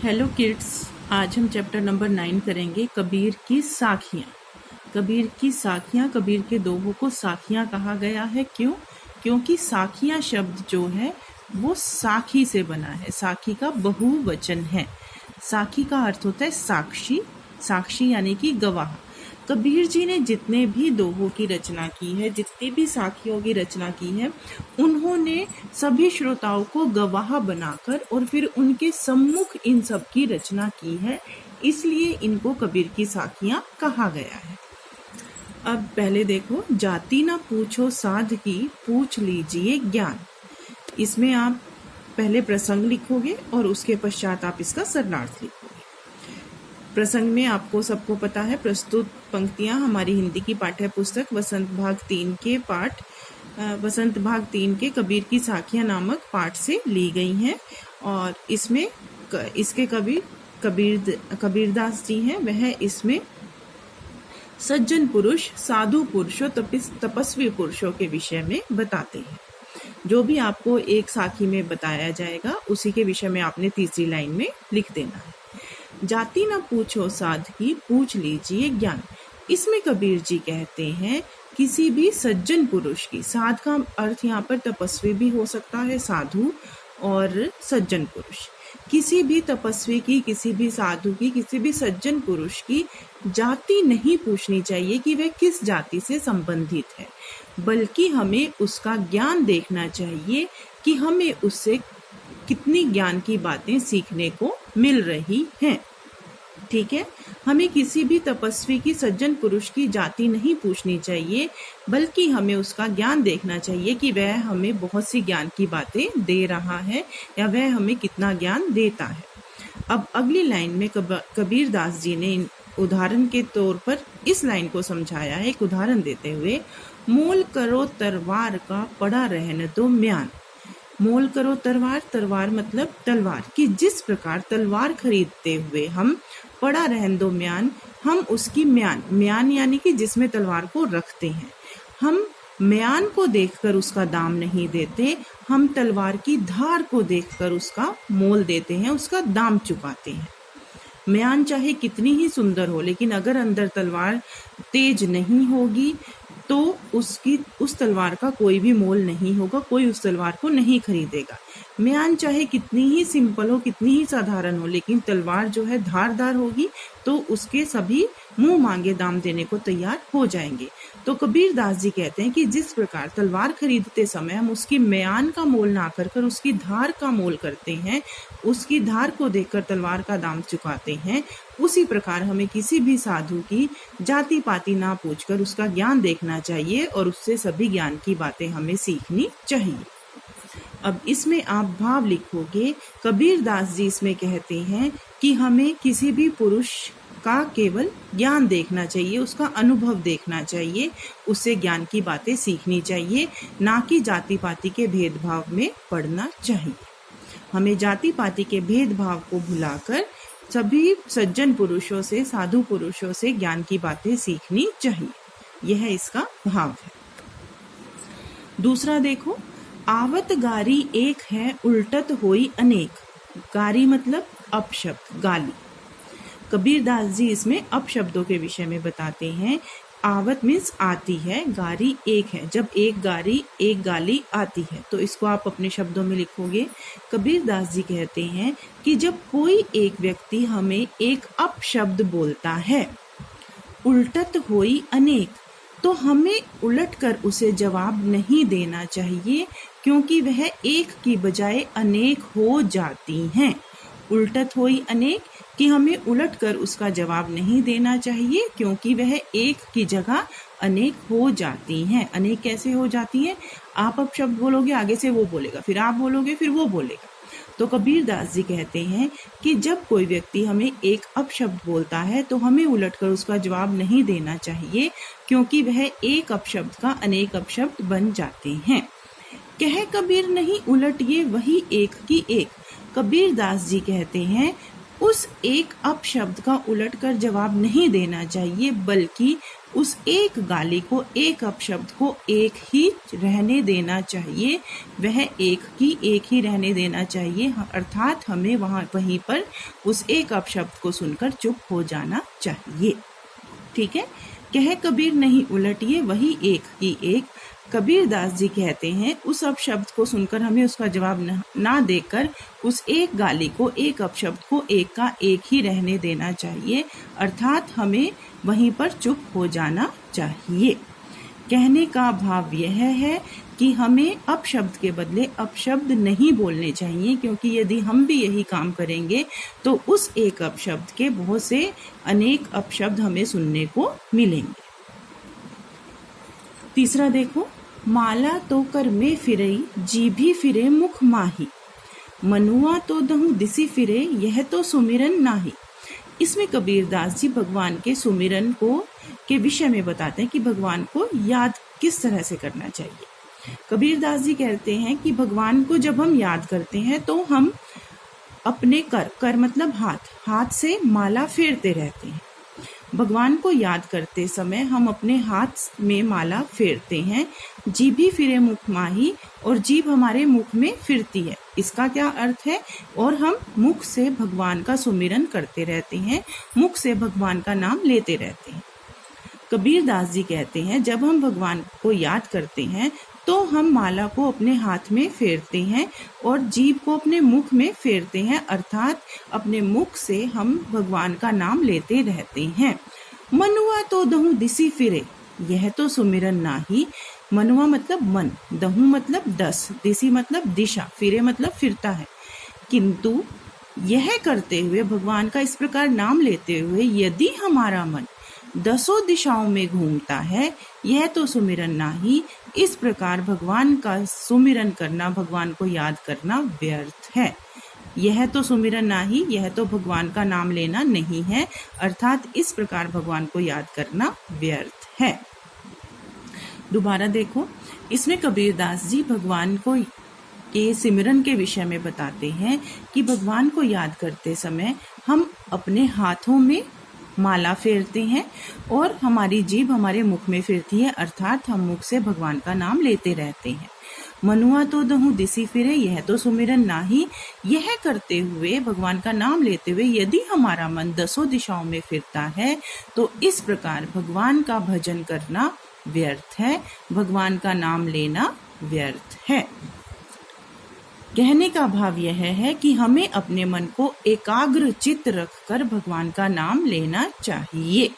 Hello kids, आज हम chapter number 9 करेंगे कबीर की साखियाँ। कबीर की साखियाँ, कबीर के दोहों को साखियाँ कहा गया है। क्यों? क्योंकि साखियाँ शब्द जो है वो साखी से बना है। साखी का बहुवचन है। साखी का अर्थ होता है साक्षी। साक्षी यानी कि गवाह। कबीर जी ने जितने भी दोहों की रचना की है, जितनी भी साखियों की रचना की है, उन्होंने सभी श्रोताओं को गवाह बनाकर और फिर उनके सम्मुख इन सब की रचना की है। इसलिए इनको कबीर की साखियाँ कहा गया है। अब पहले देखो, जाति ना पूछो साध की, पूछ लीजिए ज्ञान। इसमें आप पहले प्रसंग लिखोगे और उसके पश्चात आप इसका सरलार्थ लिखोगे। प्रसंग में आपको सबको पता है, प्रस्तुत पंक्तियां हमारी हिंदी की पाठ्य पुस्तक वसंत भाग 3 के कबीर की साखियां नामक पाठ से ली गई हैं। और इसमें इसके कवि कबीरदास जी हैं। वह इसमें सज्जन पुरुष, साधु पुरुषों, तपस्वी पुरुषों के विषय में बताते हैं। जो भी आपको एक साखी में बताया जाएगा उसी के विषय में आपने तीसरी लाइन में लिख देना है। जाति न पूछो साध की, पूछ लीजिए ज्ञान। इसमें कबीर जी कहते हैं किसी भी सज्जन पुरुष की, साध का अर्थ यहाँ पर तपस्वी भी हो सकता है, साधु और सज्जन पुरुष। किसी भी तपस्वी की, किसी भी साधु की, किसी भी सज्जन पुरुष की जाति नहीं पूछनी चाहिए कि वह किस जाति से संबंधित है, बल्कि हमें उसका ज्ञान देखना चाहिए कि हमें उससे कितनी ज्ञान की बातें सीखने को मिल रही हैं। ठीक है, हमें किसी भी तपस्वी की, सज्जन पुरुष की जाति नहीं पूछनी चाहिए, बल्कि हमें उसका ज्ञान देखना चाहिए कि वह हमें बहुत सी ज्ञान की बातें दे रहा है या वह हमें कितना ज्ञान देता है। अब अगली लाइन में कबीरदास जी ने उदाहरण के तौर पर इस लाइन को समझाया है, एक उदाहरण देते हुए, मोल करो तरवार का, पड़ा रहने दो म्यान। मोल करो तरवार, तरवार मतलब तलवार, कि जिस प्रकार तलवार खरीदते हुए हम पड़ा रहने दो म्यान, हम उसकी म्यान यानी कि जिसमें तलवार को रखते हैं, हम म्यान को देखकर उसका दाम नहीं देते, हम तलवार की धार को देखकर उसका मोल देते हैं, उसका दाम चुकाते हैं। म्यान चाहे कितनी ही सुंदर हो, लेकिन अगर अंदर तलवार तेज नहीं होगी तो उस तलवार का कोई भी मोल नहीं होगा, कोई उस तलवार को नहीं खरीदेगा। म्यान चाहे कितनी ही सिंपल हो, कितनी ही साधारण हो, लेकिन तलवार जो है धारदार होगी तो उसके सभी मुंह मांगे दाम देने को तैयार हो जाएंगे। तो कबीरदास जी कहते हैं कि जिस प्रकार तलवार खरीदते समय हम उसकी म्यान का मोल ना कर उसकी धार का मोल करते हैं, उसकी धार को देखकर तलवार का दाम चुकाते हैं, उसी प्रकार हमें किसी भी साधु की जाति पाति ना पूछकर उसका ज्ञान देखना चाहिए और उससे सभी ज्ञान की बातें हमें सीखनी चाहिए। अब इसमें आप भाव लिखोगे। कबीरदास जी इसमें कहते हैं कि हमें किसी भी पुरुष का केवल ज्ञान देखना चाहिए, उसका अनुभव देखना चाहिए, उससे ज्ञान की बातें सीखनी चाहिए, ना कि जाति पाति के भेदभाव में पड़ना चाहिए। हमें जाति पाति के भेदभाव को भुलाकर सभी सज्जन पुरुषों से, साधु पुरुषों से ज्ञान की बातें सीखनी चाहिए। यह इसका भाव है। दूसरा देखो, आवत गारी एक है, उल्टत होई अनेक। गारी मतलब अपशब्द, गाली। कबीरदास जी इसमें अपशब्दों के विषय में बताते हैं। आवत मीन्स आती है, गारी एक है, जब एक गारी, एक गाली आती है तो इसको आप अपने शब्दों में लिखोगे। कबीरदास जी कहते हैं कि जब कोई एक व्यक्ति हमें एक अपशब्द बोलता है, उल्टत होई अनेक, तो हमें उलटकर उसे जवाब नहीं देना चाहिए, क्योंकि वह एक की बजाय अनेक हो जाती हैं। उल्टत होई अनेक, कि हमें उलटकर उसका जवाब नहीं देना चाहिए, क्योंकि वह एक की जगह अनेक हो जाती हैं। अनेक कैसे हो जाती हैं? आप अब शब्द बोलोगे, आगे से वो बोलेगा, फिर आप बोलोगे, फिर वो बोलेगा। तो कबीरदास जी कहते हैं कि जब कोई व्यक्ति हमें एक अपशब्द बोलता है तो हमें उलटकर उसका जवाब नहीं देना चाहिए, क्योंकि वह एक अपशब्द का अनेक अपशब्द बन जाते हैं। कह कबीर नहीं उलटिए वही एक की एक। कबीरदास जी कहते हैं उस एक अपशब्द का उलट कर जवाब नहीं देना चाहिए, बल्कि उस एक गाली को, एक अपशब्द को एक ही रहने देना चाहिए। वह एक ही रहने देना चाहिए, अर्थात हमें वहीं पर उस एक अपशब्द को सुनकर चुप हो जाना चाहिए। ठीक है। कह कबीर नहीं उलटिए वही एक की एक। कबीरदास जी कहते हैं उस अपशब्द को सुनकर हमें उसका जवाब ना देकर उस एक गाली को, एक अपशब्द को एक का एक ही रहने देना चाहिए, अर्थात हमें वहीं पर चुप हो जाना चाहिए। कहने का भाव यह है कि हमें अपशब्द के बदले अपशब्द नहीं बोलने चाहिए, क्योंकि यदि हम भी यही काम करेंगे तो उस एक अपशब्द के बहुत से अनेक अपशब्द हमें सुनने को मिलेंगे। तीसरा देखो, माला तो कर में फिरई जीभी फिरे मुख माही, मनुआ तो दहु दिसी फिरे यह तो सुमिरन नाही। इसमें कबीरदास जी भगवान के सुमिरन को के विषय में बताते हैं कि भगवान को याद किस तरह से करना चाहिए। कबीरदास जी कहते हैं कि भगवान को जब हम याद करते हैं तो हम अपने कर मतलब हाथ से माला फेरते रहते हैं। भगवान को याद करते समय हम अपने हाथ में माला फेरते हैं। जीभी फिरे मुख माही, और जीभ हमारे मुख में फिरती है। इसका क्या अर्थ है? और हम मुख से भगवान का सुमिरन करते रहते हैं, मुख से भगवान का नाम लेते रहते हैं। कबीरदास जी कहते हैं जब हम भगवान को याद करते हैं तो हम माला को अपने हाथ में फेरते हैं और जीभ को अपने मुख में फेरते हैं, अर्थात अपने मुख से हम भगवान का नाम लेते रहते हैं। मनुआ तो दहु दिसी फिरे यह तो सुमिरन नाही। मनुआ मतलब मन, दहु मतलब 10, दिसी मतलब दिशा, फिरे मतलब फिरता है। किंतु यह करते हुए, भगवान का इस प्रकार नाम लेते हुए यदि हमारा मन 10 दिशाओं में घूमता है, यह तो सुमिरन नाही। इस प्रकार भगवान का सुमिरन करना, भगवान को याद करना व्यर्थ है। यह तो सुमिरन नाही, यह तो भगवान का नाम लेना नहीं है, अर्थात इस प्रकार भगवान को याद करना व्यर्थ है। दोबारा देखो, इसमें कबीरदास जी भगवान को के सिमरन के विषय में बताते हैं कि भगवान को याद करते समय हम अपने हाथों में माला फेरते हैं और हमारी जीभ हमारे मुख में फिरती है, अर्थात हम मुख से भगवान का नाम लेते रहते हैं। मनुआ तो दहु दिसी फिरे यह तो सुमिरन नाही। यह करते हुए, भगवान का नाम लेते हुए यदि हमारा मन 10 दिशाओं में फिरता है तो इस प्रकार भगवान का भजन करना व्यर्थ है, भगवान का नाम लेना व्यर्थ है। कहने का भाव यह है कि हमें अपने मन को एकाग्र चित्त रखकर भगवान का नाम लेना चाहिए।